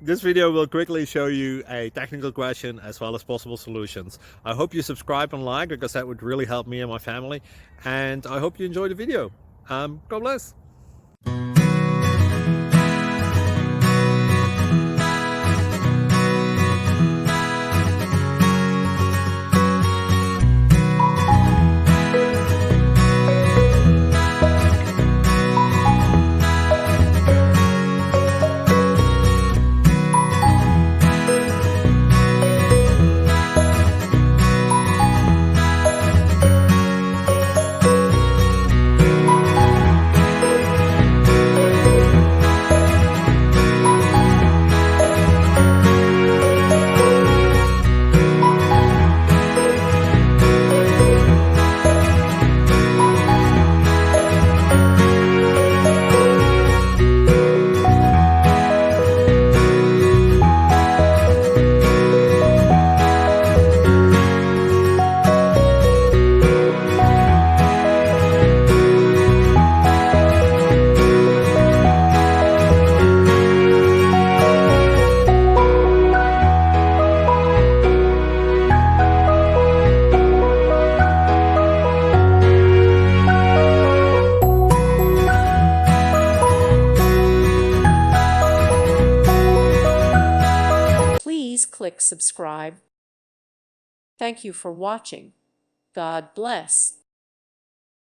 This video will quickly show you a technical question as well as possible solutions. I hope you subscribe and like, because that would really help me and my family. And I hope you enjoy the video. God bless. Please click subscribe. Thank you for watching. God bless.